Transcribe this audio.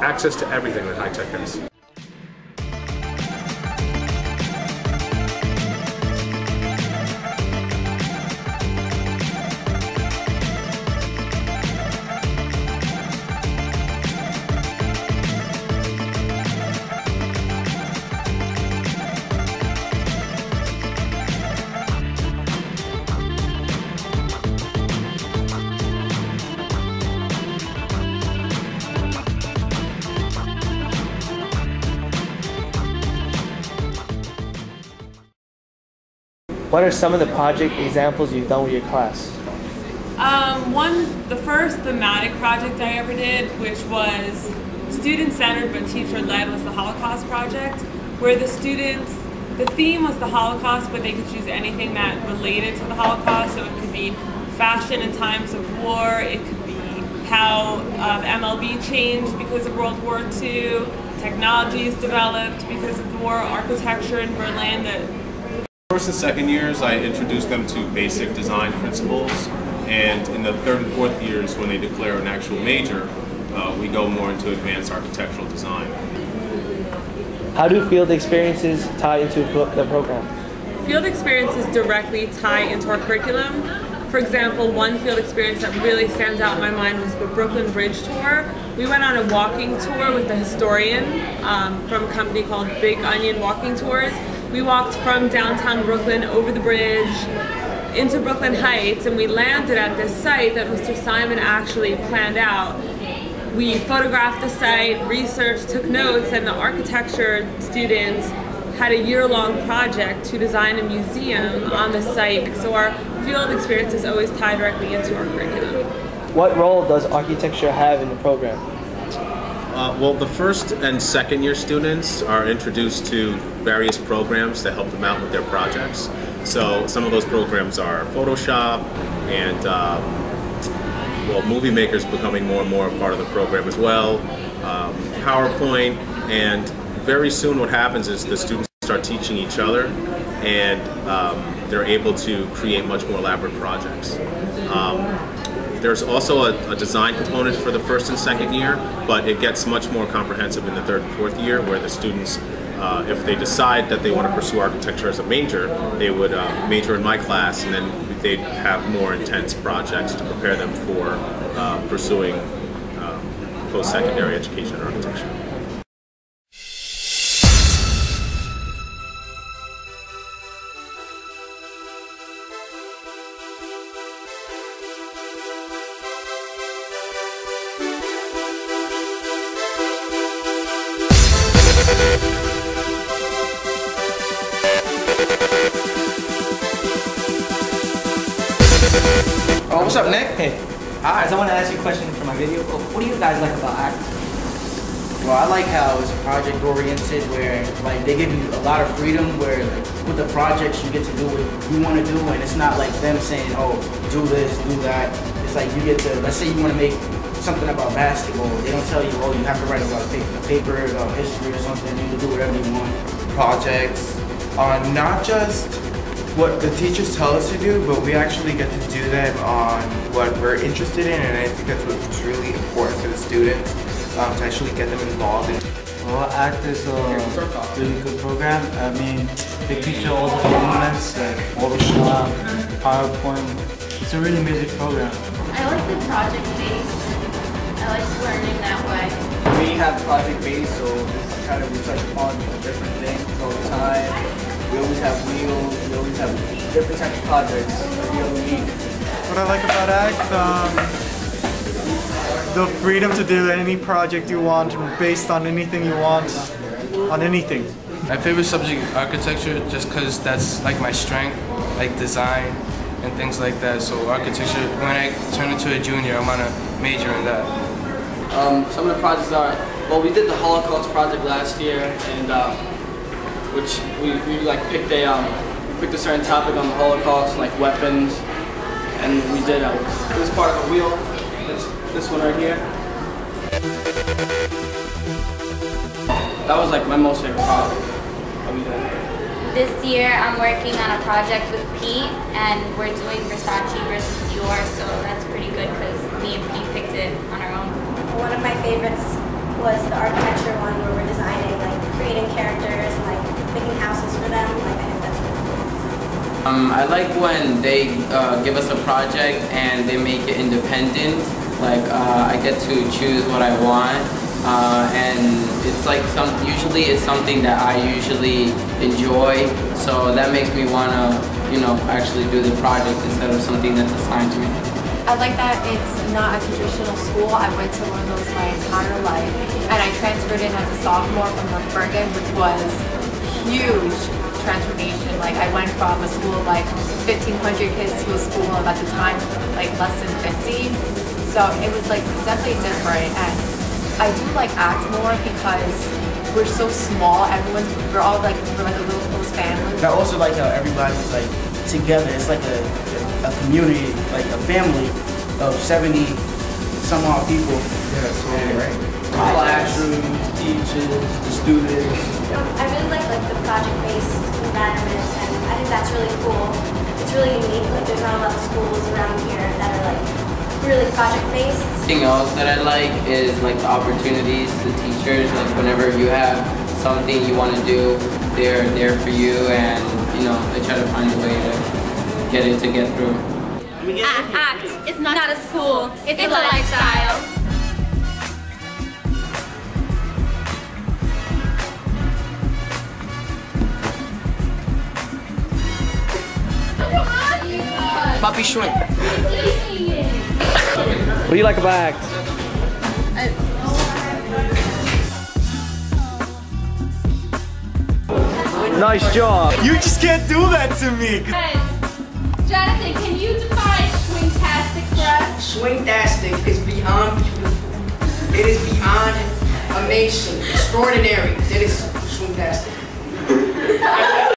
access to everything that high tech has. What are some of the project examples you've done with your class? The first thematic project I ever did, which was student-centered but teacher-led, was the Holocaust project, where the theme was the Holocaust, but they could choose anything that related to the Holocaust. So it could be fashion in times of war, it could be how MLB changed because of World War II, technologies developed because of the war, architecture in Berlin. First and second years, I introduced them to basic design principles, and in the third and fourth years, when they declare an actual major, we go more into advanced architectural design. How do field experiences tie into the program? Field experiences directly tie into our curriculum. For example, one field experience that really stands out in my mind was the Brooklyn Bridge tour. We went on a walking tour with a historian from a company called Big Onion Walking Tours. We walked from downtown Brooklyn over the bridge into Brooklyn Heights, and we landed at this site that Mr. Simon actually planned out. We photographed the site, researched, took notes, and the architecture students had a year-long project to design a museum on the site. So our field experiences always tie directly into our curriculum. What role does architecture have in the program? Well, the first and second year students are introduced to various programs to help them out with their projects. So some of those programs are Photoshop and well, Movie Maker's becoming more and more a part of the program as well, PowerPoint, and very soon what happens is the students start teaching each other, and they're able to create much more elaborate projects. There's also a design component for the first and second year, but it gets much more comprehensive in the third and fourth year, where the students, if they decide that they want to pursue architecture as a major, they would major in my class, and then they'd have more intense projects to prepare them for pursuing post-secondary education in architecture. Oh, what's up, Nick? Hey. Hi. Guys, I want to ask you a question for my video. What do you guys like about ACT? Well, I like how it's project oriented, where like they give you a lot of freedom, where like, with the projects you get to do what you want to do, and it's not like them saying, oh, do this, do that. It's like you get to, let's say you want to make something about basketball. They don't tell you, oh, you have to write about a paper about history or something. You can do whatever you want. Projects on not just what the teachers tell us to do, but we actually get to do them on what we're interested in, and I think that's what's really important for the students, to actually get them involved in. Well, ACT is a really good program. I mean, they teach you all the elements like Photoshop, PowerPoint. It's a really amazing program. I like the project based. I like learning that way. We have project based, so it's kind of we touch upon different things all the time. We always have wheels, we always have different types of projects that we always need. What I like about ACT, the freedom to do any project you want, based on anything you want, on anything. My favorite subject is architecture, just because that's like my strength, like design and things like that. So architecture, when I turn into a junior, I want to major in that. Some of the projects are, well, we did the Holocaust project last year, and which we like picked a certain topic on the Holocaust, like weapons, and we did this part of the wheel, this one right here. That was like my most favorite project that we did. This year I'm working on a project with Pete, and we're doing Versace versus Dior, so that's pretty good because me and Pete picked it on our own. One of my favorites was the architecture one where we're designing, like creating characters and like making houses for them. Like I think that's really cool. I like when they give us a project and they make it independent. Like I get to choose what I want, and it's like usually it's something that I usually enjoy. So that makes me wanna, actually do the project instead of something that's assigned to me. I like that it's not a traditional school. I went to one of those my entire life, and I transferred in as a sophomore from North Bergen, which was huge transformation. Like I went from a school of like 1,500 kids to a school of at the time like less than 50. So it was like definitely different, and I do like ACT more because we're so small. We're all like a little close family. I also like how everybody's like together. It's like a community, like a family of 70 some odd people. Yeah, that's totally right. Classrooms, teachers, the students. I really like the project-based environment, and I think that's really cool. It's really unique. Like there's not a lot of schools around here that are like really project-based. Something else that I like is like the opportunities, the teachers, like whenever you have something you want to do, they're there for you, and they try to find a way to get through. ACT. It's not a school. It's a lifestyle. Puppy shrimp. What do you like about ACT? Nice job. You just can't do that to me. Jonathan, can you define swingtastic for us? Swingtastic is beyond beautiful. It is beyond amazing, extraordinary. It is swingtastic.